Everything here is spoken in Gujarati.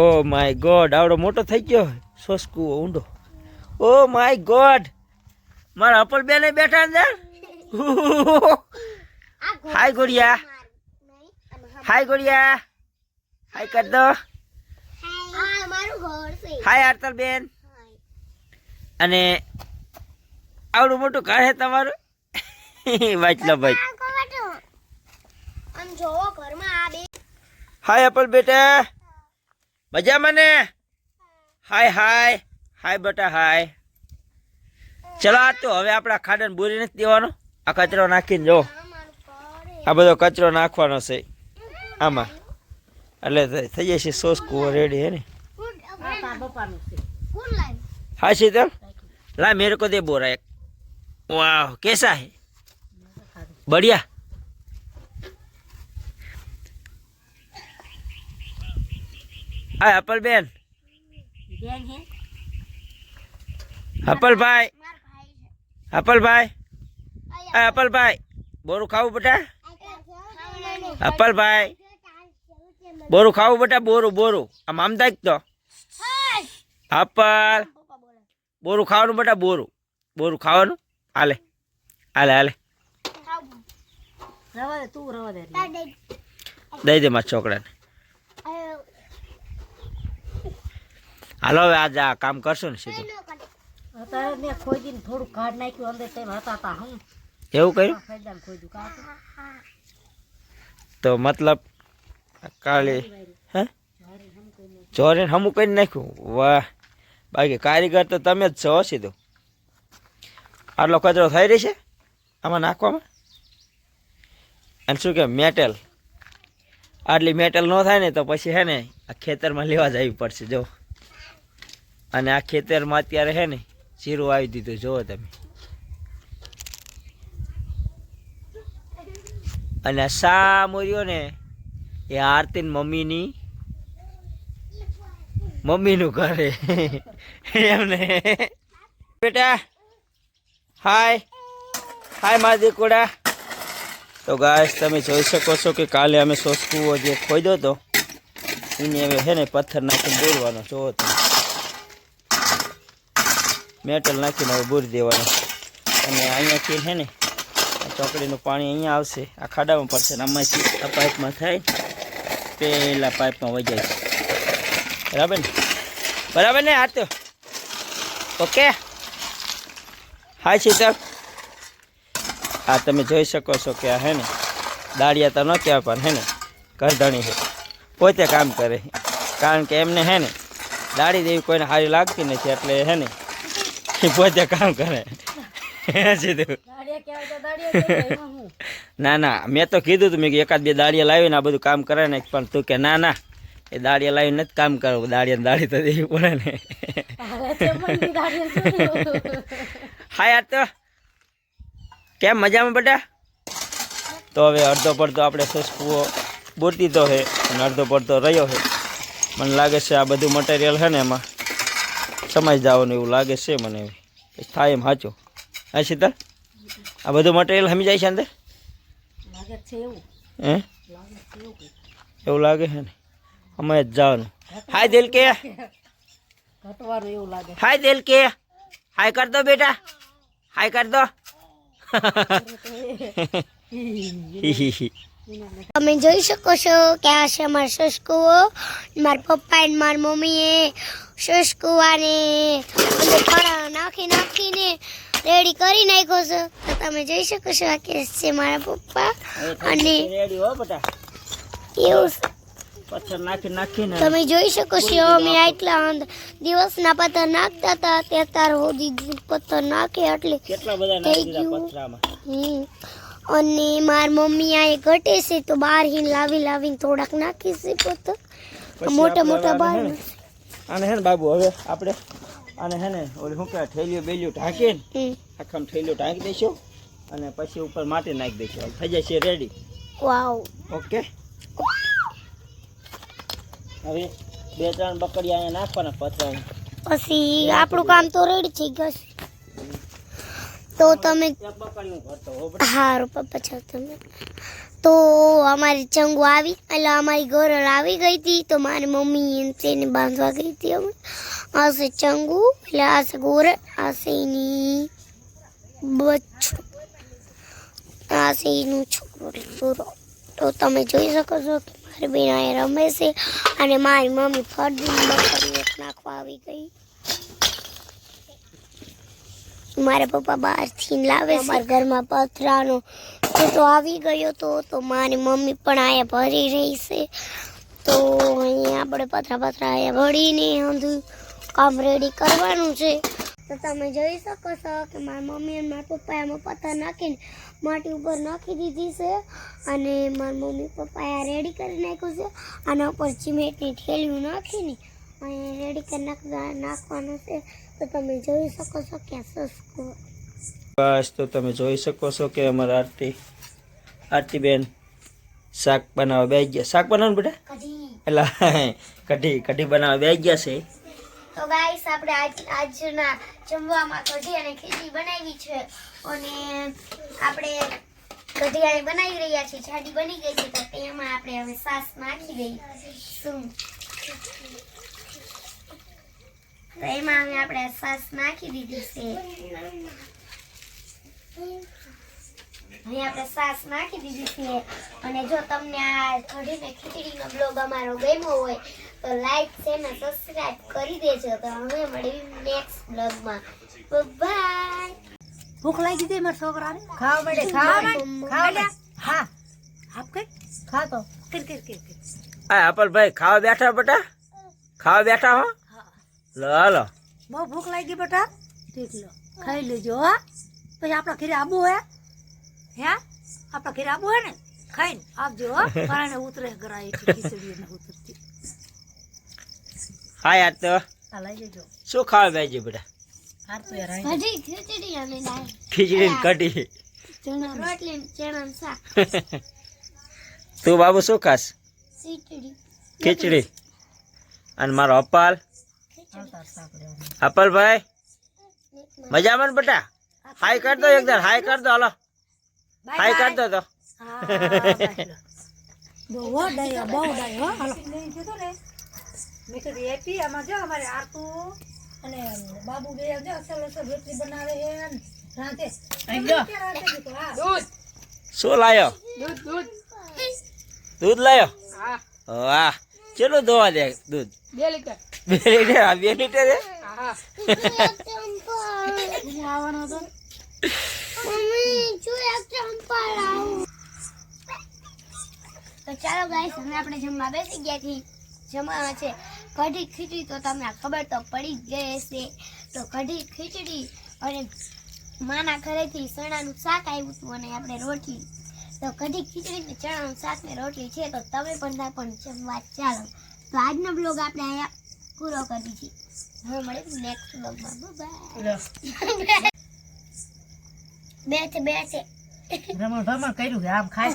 ઓ માય ગોડ, આવડો મોટો થઈ ગયો સોસકુઓ ઊંડો. ઓ માય ગોડ, મારા અપલ બેન બેઠા અંદર. હાય ગોડિયા, હાય ગોડિયા, હાય કર દો. હાય આરતલ બેન. અને આવડું મોટું ઘર હે તમારું? વાંચલો ભાઈ. હાય અપલ બેટા, મજામાં ને? હાય હાય હાય બેટા હાય. ચલો આ તો હવે આપણા ખાડાને બોરી નથી દેવાનો. આ કચરો નાખીને જો, આ બધો કચરો નાખવાનો છે આમાં, એટલે થઈ જશે સોસકુઓ રેડી હે ને. हाँ शीतल, ला मेरे को दे बोरा एक. वाह कैसा है? बढ़िया. अपल बेन, अपल भाई, अपल भाई, अपल भाई बोरू खाऊ बेटा. अपल भाई बोरू खाऊ बेटा, बोरू बोरू आम आम देख तो. अपल बोरू खाવાનું बेटा, बोरू बोरू खाવાનું. हाले हाले हाले दई दे मारा छोकरा ने. हालो હવે આજ આ કામ કરશું ને સીધું. અત્યારે મેં ખોદીને થોડું કાઢ નાખ્યું અંદર, તેમ હતા તા હું એવું કર્યું તો મતલબ કાલે હે ચોરે હમું કરી નાખ્યું. વાહ, બાકી કારીગર તો તમે જ છો સીધું. આટલો કચરો થઈ રહી છે આમાં નાખવામાં. અને શું કે મેટલ, આટલી મેટલ ન થાય ને તો પછી હે ને આ ખેતરમાં લેવા જવી પડશે જો. અને આ ખેતરમાં અત્યારે હે ને જીરું આવી દીધું જુઓ તમે. અને આ સા મોર્યો ને એ આરતીન મમ્મીનું ઘર એમને. બેટા હાય હાય મારા દીકુડા. તો ગાઈસ તમે જોઈ શકો છો કે કાલે અમે સોસકુઓ જે ખોદ્યો હતો એને હવે હે ને પથ્થર નાખીને બોરવાનો. જોવો તમે, મેટલ નાખીને હવે બોરી દેવાનો. અને અહીંયાથી હે ને આ ચોકડીનું પાણી અહીંયા આવશે, આ ખાડામાં પડશે ને આમાંથી આ પાઇપમાં થાય, પેલા પાઇપમાં વજાય છે. બરાબર ને? બરાબર ને? આ તો ઓકે. હાય શીતલ, આ તમે જોઈ શકો છો કે આ હે ને દાળિયા તો ન કહેવાય પણ હે ને કરધણી છે, પોતે કામ કરે. કારણ કે એમને હે ને દાળી દેવી કોઈને સારી લાગતી નથી, એટલે હે ને એ પોતે કામ કરે. સીધું ના ના, મેં તો કીધું તું મેં કે એકાદ બે દાળિયા લાવીને આ બધું કામ કરે ને, પણ તું કે ના ના એ દાળિયા લાવીને નથી કામ કરવું, દાળિયા દાળી તો દેવી પડે ને. હા યાર, તો કેમ મજામાં બેટા? તો હવે અડધો પડતો આપણે સોસકુઓ બોરતી તો છે અને અડધો પડતો રહ્યો છે. મને લાગે છે આ બધું મટીરિયલ છે ને એમાં સમાઈ જવાનું એવું લાગે છે મને. થાય એમ સાચું? હા શીતલ, આ બધું મટીરિયલ સમી જાય છે અંદર? હે એવું લાગે છે ને? અમે જ જવાનું. હાય દિલ કે, હાય દિલ કે, હાય કર દો બેટા, હાય કર દો. તમે જોઈ શકો છો કે આ છે અમારા સોસકુઓ. મારા પપ્પા અને મારી મમ્મીએ સોસકુવાને અંદર ફળા નાખીને રેડી કરી નાખ્યો છે. તો તમે જોઈ શકો છો આ કેસ છે મારા પપ્પા. અને એવું પથ્થર નાખીને તમે જોઈ શકો છો અમે આટલા દિવસના પથ્થર નાખતા હતા, તે અત્યારે સુધી પથ્થર નાખે એટલે કેટલા બધા થઈ ગયું. અને મારી મમ્મી આ ઘટે છે તો બહાર હીને લાવીને થોડાક નાખી છે પથ્થર, મોટા બહાર. આને હે ને બાબુ હવે આપણે આને હે ને ઓલી શું કહેવાય થેલીઓ બેલીઓ ઢાંકીને આખા થેલીઓ ઢાંકી દઈશું અને પછી ઉપર માટી નાખી દઈશું. થઈ જાય છે રેડી. વાવ, ઓકે. હવે 2-3 બકડિયા અહીંયા નાખવાના પથરા, પછી આપણું કામ તો રેડી થઈ ગયું. તો તમે હારું પપ્પા છો તમે તો અમારી ચંગુ આવી એટલે અમારી ગોરલ આવી ગઈ હતી તો મારી મમ્મી તેને બાંધવા ગઈ હતી અમે આ છે ચંગુ એટલે આ છે ગોરલ આ છે એની બચ્ચું આ છે એનું છોકરો પૂરો તો તમે જોઈ શકો છો કે મારી બેન અહીંયા રમે છે અને મારી મમ્મી ફરદીને બકરીઓ નાખવા આવી ગઈ મારા પપ્પા બહારથી લાવે છે અમારા ઘરમાં પથરાનો તો આવી ગયો તો મારી મમ્મી પણ અહીંયા ભરી રહી છે તો અહીંયા આપણે પથરા અહીંયા ભરીને બધું કામ રેડી કરવાનું છે તો તમે જોઈ શકો છો કે મારી મમ્મી અને મારા પપ્પા એમાં પથ્થર નાખીને માટી ઉપર નાખી દીધી છે અને મારા મમ્મી પપ્પા આ રેડી કરી નાખ્યું છે આના ઉપર સિમેન્ટની થેલીઓ નાખીને અહીંયા રેડી કરી નાખવાનું છે તો તમે જોઈ શકો છો કે સસ્કો બસ તો તમે જોઈ શકો છો કે અમારા આરતી બેન શાક બનાવવા બેસી ગયા શાક બનાવવાનું બેટા એટલે કઢી બનાવવા બેસી ગયા છે તો ગાઈસ આપણે આજના જમવામાં કઢી અને ખીચડી બનાવી છે અને આપણે કઢી બનાવી રહ્યા છીએ જાડી બની ગઈ છે તો તેમાં આપણે હવે સાસ નાખી દઈશું તો એમાં હવે આપણે સાસ નાખી દીધી છે અહીં આપણે સાસ નાખી દીધી છે અને જો તમને આ કઢી ને ખીચડીનો બ્લોગ અમારો ગમ્યો હોય તો લાઈક શેર અને સબસ્ક્રાઇબ કરી દેજો તો હવે મળીએ નેક્સ્ટ બ્લોગમાં બાય ભૂખ લાગી ગઈ મારા છોકરાને ખાવા મળે હા આપ કઈ ખા તો કિર આ આપલભાઈ ખાવા બેઠા બેટા ખાવા બેઠા હો લો હાલો બહુ ભૂખ લાગી બેટા ઠીક લો ખાઈ લેજો હા પછી આપણા ઘરે આબુ હે આપણા ઘરે આબુ હે ને ખાઈને આપજો હો પાણે ઉતરે ગરાઈ ખીચડી ને ઉતરતી હા યાર તો આ લઈ લેજો શું ખાવા બેસી બેટા હાર તો યાર કઢી ખીચડી અને દાળ ખીચડી ને કઢી રોટલી ચણા શાક તું બાબુ શું ખાસ ખીચડી અને મારો અપલભાઈ મજામાં ને બેટા હાય કર દો એકદમ હાય કર દો હાલો હાય કર દો તો બહુ ડાયો હો હાલો મેં કીધું એપી આમાં જો અમારે આરતુ અને બાબુ બે જો અસલ રોટલી બનાવે હે રાતે શું લાયો દૂધ લાયો વાહ ચલો દોવા દે દૂધ 2 લીટર 2 લીટર હે આવવાનો તો મમ્મી જો એક ચંપા લાવ તો ચાલો ગાઈસ હવે આપણે જમવા બેસી ગયા છીએ જમવા છે કઢી ખીચડી તો તમને ખબર તો પડી જ ગઈ હશે તો કઢી ખીચડી અને માના ઘરેથી ચણાનું શાક આવ્યું હતું અને આપણે રોટલી તો કઢી ખીચડી ને ચણાનું શાક ને રોટલી છે તો તમે પણ જમવા ચાલો તો આજનો બ્લોગ આપણે અહીંયા પૂરો કરી દીધી હવે મળે નેક્સ્ટ બ્લોગમાં બાય બે છે રમણ કર્યું કે આમ ખાય